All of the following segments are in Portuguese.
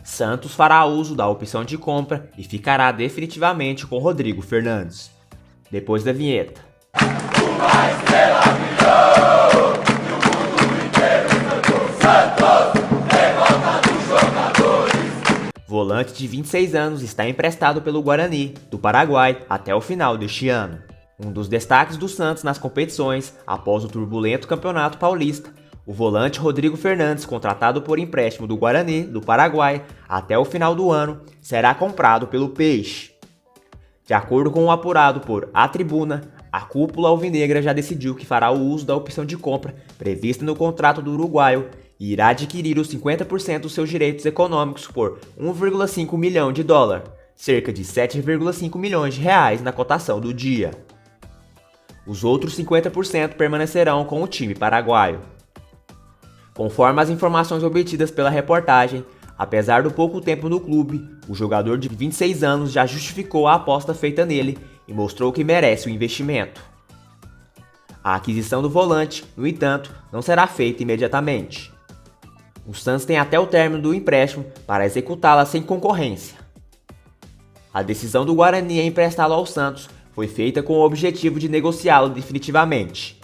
Santos fará uso da opção de compra e ficará definitivamente com Rodrigo Fernandes. Depois da vinheta. Volante de 26 anos está emprestado pelo Guarani, do Paraguai, até o final deste ano. Um dos destaques do Santos nas competições, após o turbulento Campeonato Paulista, o volante Rodrigo Fernandes, contratado por empréstimo do Guarani, do Paraguai, até o final do ano, será comprado pelo Peixe. De acordo com o apurado por A Tribuna, a cúpula alvinegra já decidiu que fará o uso da opção de compra prevista no contrato do uruguaio e irá adquirir os 50% dos seus direitos econômicos por 1,5 milhão de dólares, cerca de 7,5 milhões de reais na cotação do dia. Os outros 50% permanecerão com o time paraguaio. Conforme as informações obtidas pela reportagem, apesar do pouco tempo no clube, o jogador de 26 anos já justificou a aposta feita nele e mostrou que merece o investimento. A aquisição do volante, no entanto, não será feita imediatamente. O Santos tem até o término do empréstimo para executá-la sem concorrência. A decisão do Guarani em emprestá-lo ao Santos foi feita com o objetivo de negociá-lo definitivamente.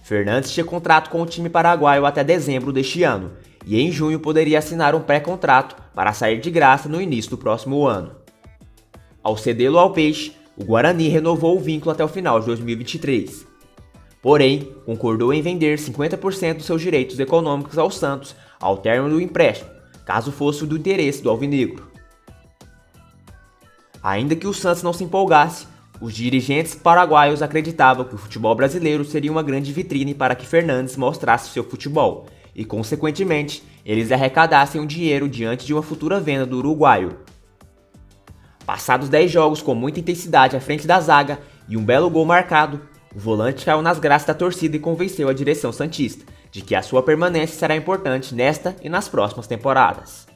Fernandes tinha contrato com o time paraguaio até dezembro deste ano e em junho poderia assinar um pré-contrato para sair de graça no início do próximo ano. Ao cedê-lo ao Peixe, o Guarani renovou o vínculo até o final de 2023. Porém, concordou em vender 50% dos seus direitos econômicos ao Santos ao término do empréstimo, caso fosse do interesse do alvinegro. Ainda que o Santos não se empolgasse, os dirigentes paraguaios acreditavam que o futebol brasileiro seria uma grande vitrine para que Fernandes mostrasse seu futebol e, consequentemente, eles arrecadassem o dinheiro diante de uma futura venda do uruguaio. Passados 10 jogos com muita intensidade à frente da zaga e um belo gol marcado, o volante caiu nas graças da torcida e convenceu a direção santista de que a sua permanência será importante nesta e nas próximas temporadas.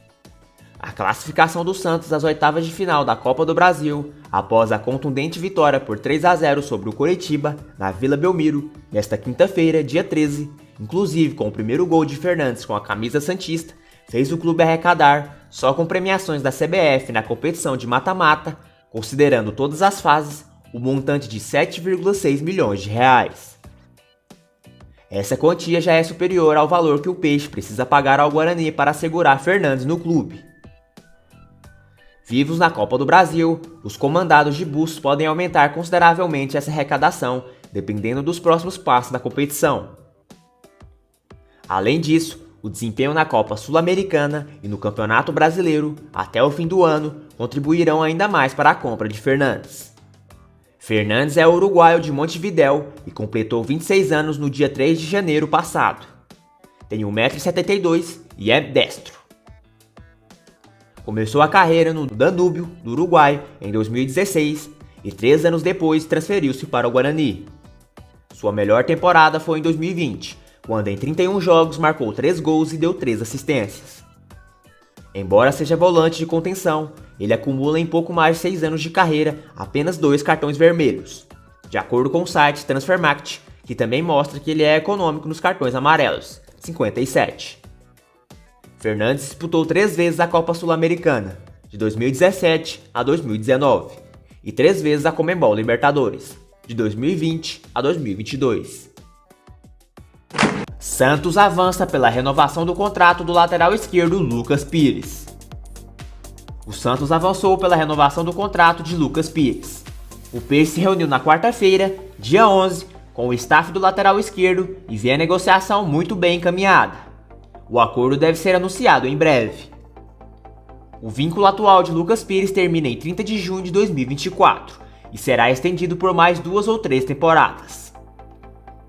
A classificação do Santos às oitavas de final da Copa do Brasil, após a contundente vitória por 3-0 sobre o Coritiba, na Vila Belmiro, nesta quinta-feira, dia 13, inclusive com o primeiro gol de Fernandes com a camisa santista, fez o clube arrecadar, só com premiações da CBF na competição de mata-mata, considerando todas as fases, o montante de 7,6 milhões de reais. Essa quantia já é superior ao valor que o Peixe precisa pagar ao Guarani para assegurar Fernandes no clube. Vivos na Copa do Brasil, os comandados de Bustos podem aumentar consideravelmente essa arrecadação, dependendo dos próximos passos da competição. Além disso, o desempenho na Copa Sul-Americana e no Campeonato Brasileiro, até o fim do ano, contribuirão ainda mais para a compra de Fernandes. Fernandes é uruguaio de Montevidéu e completou 26 anos no dia 3 de janeiro passado. Tem 1,72 m e é destro. Começou a carreira no Danúbio, do Uruguai, em 2016 e 3 anos depois transferiu-se para o Guarani. Sua melhor temporada foi em 2020, quando em 31 jogos marcou 3 gols e deu 3 assistências. Embora seja volante de contenção, ele acumula em pouco mais de 6 anos de carreira apenas 2 cartões vermelhos, de acordo com o site Transfermarkt, que também mostra que ele é econômico nos cartões amarelos, 57. Fernandes disputou 3 vezes a Copa Sul-Americana, de 2017 a 2019, e 3 vezes a Conmebol Libertadores, de 2020 a 2022. Santos avança pela renovação do contrato do lateral esquerdo Lucas Pires. O Santos avançou pela renovação do contrato de Lucas Pires. O Pires se reuniu na quarta-feira, dia 11, com o staff do lateral esquerdo e vê a negociação muito bem encaminhada. O acordo deve ser anunciado em breve. O vínculo atual de Lucas Pires termina em 30 de junho de 2024 e será estendido por mais 2 ou 3 temporadas.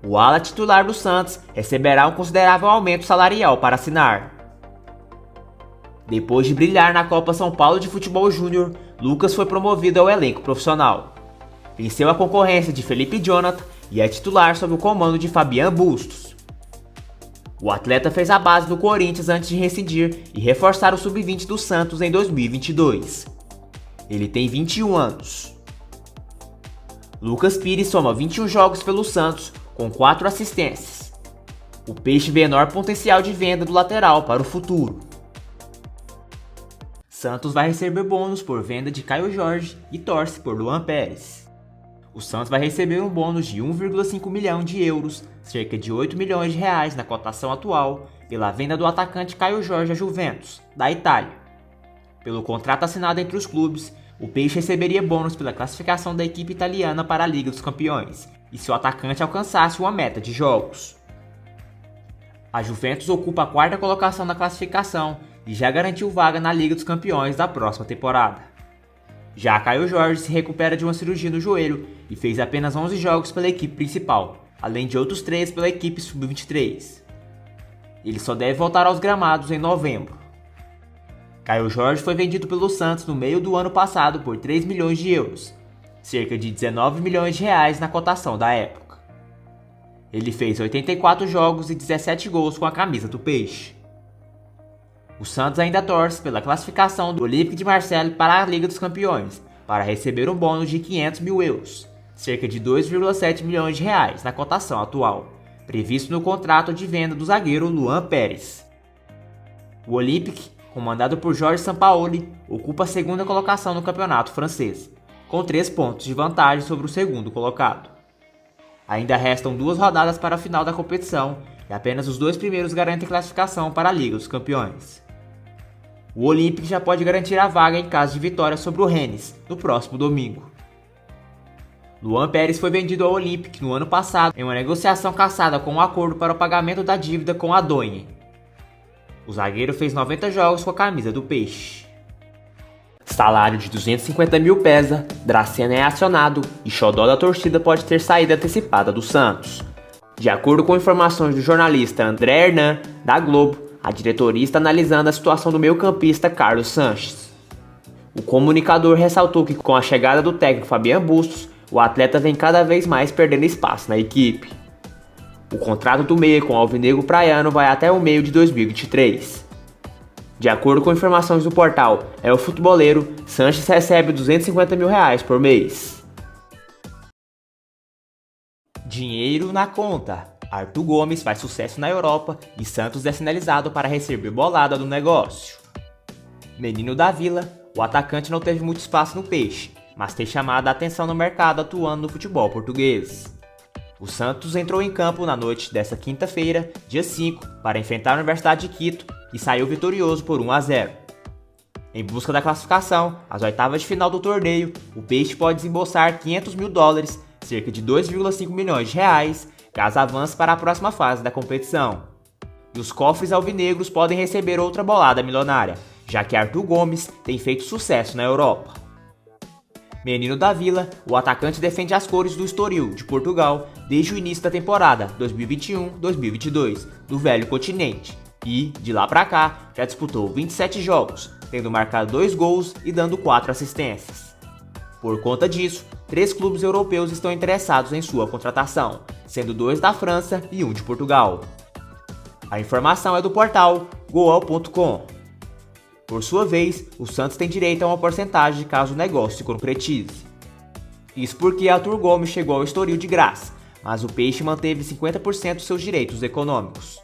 O ala titular do Santos receberá um considerável aumento salarial para assinar. Depois de brilhar na Copa São Paulo de Futebol Júnior, Lucas foi promovido ao elenco profissional. Venceu a concorrência de Felipe Jonathan e é titular sob o comando de Fabian Bustos. O atleta fez a base no Corinthians antes de rescindir e reforçar o sub-20 do Santos em 2022. Ele tem 21 anos. Lucas Pires soma 21 jogos pelo Santos, com 4 assistências. O Peixe vê enorme potencial de venda do lateral para o futuro. Santos vai receber bônus por venda de Caio Jorge e torce por Luan Pérez. O Santos vai receber um bônus de 1,5 milhão de euros, cerca de 8 milhões de reais na cotação atual, pela venda do atacante Caio Jorge à Juventus, da Itália. Pelo contrato assinado entre os clubes, o Peixe receberia bônus pela classificação da equipe italiana para a Liga dos Campeões, e se o atacante alcançasse uma meta de jogos. A Juventus ocupa a quarta colocação na classificação e já garantiu vaga na Liga dos Campeões da próxima temporada. Já Caio Jorge se recupera de uma cirurgia no joelho e fez apenas 11 jogos pela equipe principal, além de outros 3 pela equipe sub-23. Ele só deve voltar aos gramados em novembro. Caio Jorge foi vendido pelo Santos no meio do ano passado por 3 milhões de euros, cerca de 19 milhões de reais na cotação da época. Ele fez 84 jogos e 17 gols com a camisa do Peixe. O Santos ainda torce pela classificação do Olympique de Marseille para a Liga dos Campeões, para receber um bônus de 500 mil euros, cerca de 2,7 milhões de reais na cotação atual, previsto no contrato de venda do zagueiro Luan Pérez. O Olympique, comandado por Jorge Sampaoli, ocupa a segunda colocação no campeonato francês, com 3 pontos de vantagem sobre o segundo colocado. Ainda restam 2 rodadas para a final da competição e apenas os 2 primeiros garantem classificação para a Liga dos Campeões. O Olympique já pode garantir a vaga em caso de vitória sobre o Rennes no próximo domingo. Luan Pérez foi vendido ao Olympique no ano passado em uma negociação cassada com um acordo para o pagamento da dívida com a Donhe. O zagueiro fez 90 jogos com a camisa do Peixe. Salário de 250 mil pesa, Dracena é acionado e xodó da torcida pode ter saída antecipada do Santos. De acordo com informações do jornalista André Hernan, da Globo, a diretoria está analisando a situação do meio-campista Carlos Sanches. O comunicador ressaltou que com a chegada do técnico Fabian Bustos, o atleta vem cada vez mais perdendo espaço na equipe. O contrato do meia com o alvinegro praiano vai até o meio de 2023. De acordo com informações do portal El Futeboleiro, Sanches recebe 250 mil reais por mês. Dinheiro na conta. Arthur Gomes faz sucesso na Europa e Santos é sinalizado para receber bolada do negócio. Menino da Vila, o atacante não teve muito espaço no Peixe, mas tem chamado a atenção no mercado atuando no futebol português. O Santos entrou em campo na noite desta quinta-feira, dia 5, para enfrentar a Universidade de Quito e saiu vitorioso por 1-0. Em busca da classificação, às oitavas de final do torneio, o Peixe pode desembolsar 500 mil dólares, cerca de 2,5 milhões de reais, caso avance para a próxima fase da competição. E os cofres alvinegros podem receber outra bolada milionária, já que Arthur Gomes tem feito sucesso na Europa. Menino da Vila, o atacante defende as cores do Estoril, de Portugal, desde o início da temporada 2021-2022, do velho continente, e, de lá pra cá, já disputou 27 jogos, tendo marcado 2 gols e dando 4 assistências. Por conta disso, 3 clubes europeus estão interessados em sua contratação, sendo 2 da França e 1 de Portugal. A informação é do portal Goal.com. Por sua vez, o Santos tem direito a uma porcentagem caso o negócio se concretize. Isso porque Arthur Gomes chegou ao Estoril de graça, mas o Peixe manteve 50% dos seus direitos econômicos.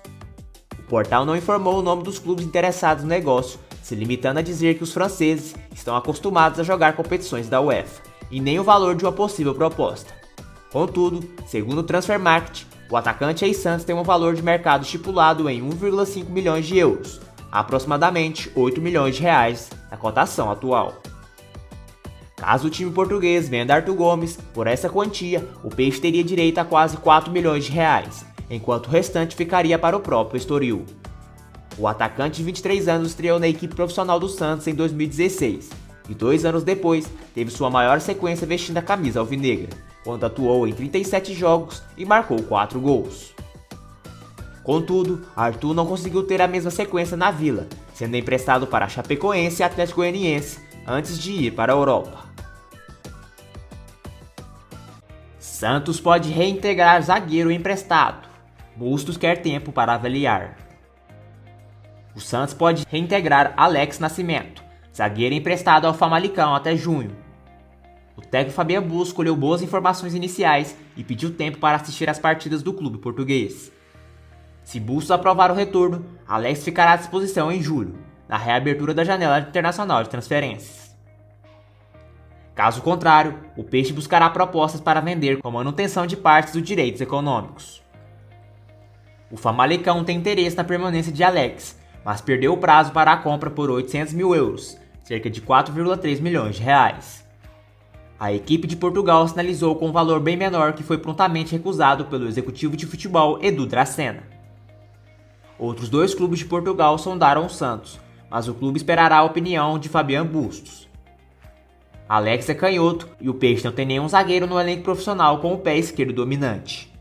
O portal não informou o nome dos clubes interessados no negócio, se limitando a dizer que os franceses estão acostumados a jogar competições da UEFA, e nem o valor de uma possível proposta. Contudo, segundo o Transfermarkt, o atacante ex-Santos tem um valor de mercado estipulado em 1,5 milhões de euros, aproximadamente 8 milhões de reais na cotação atual. Caso o time português venda Arthur Gomes, por essa quantia, o Peixe teria direito a quase 4 milhões de reais, enquanto o restante ficaria para o próprio Estoril. O atacante de 23 anos estreou na equipe profissional do Santos em 2016 e 2 anos depois teve sua maior sequência vestindo a camisa alvinegra, quando atuou em 37 jogos e marcou 4 gols. Contudo, Arthur não conseguiu ter a mesma sequência na Vila, sendo emprestado para Chapecoense e Atlético Goianiense antes de ir para a Europa. Santos pode reintegrar zagueiro emprestado. Bustos quer tempo para avaliar. O Santos pode reintegrar Alex Nascimento, zagueiro emprestado ao Famalicão até junho. O técnico Fabian Bustos colheu boas informações iniciais e pediu tempo para assistir às partidas do clube português. Se Bustos aprovar o retorno, Alex ficará à disposição em julho, na reabertura da janela internacional de transferências. Caso contrário, o Peixe buscará propostas para vender com manutenção de partes dos direitos econômicos. O Famalicão tem interesse na permanência de Alex, mas perdeu o prazo para a compra por 800 mil euros, cerca de 4,3 milhões de reais. A equipe de Portugal sinalizou com um valor bem menor que foi prontamente recusado pelo executivo de futebol Edu Dracena. Outros 2 clubes de Portugal sondaram o Santos, mas o clube esperará a opinião de Fabian Bustos. Alex é canhoto e o Peixe não tem nenhum zagueiro no elenco profissional com o pé esquerdo dominante.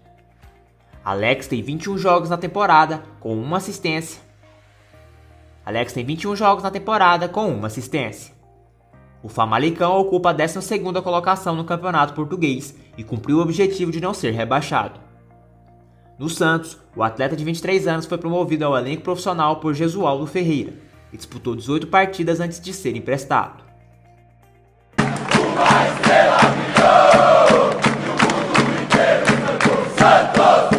Alex tem 21 jogos na temporada com uma assistência. O Famalicão ocupa a 12ª colocação no campeonato português e cumpriu o objetivo de não ser rebaixado. No Santos, o atleta de 23 anos foi promovido ao elenco profissional por Jesualdo Ferreira e disputou 18 partidas antes de ser emprestado. Uma estrela brilhou, e o mundo inteiro cantou Santos!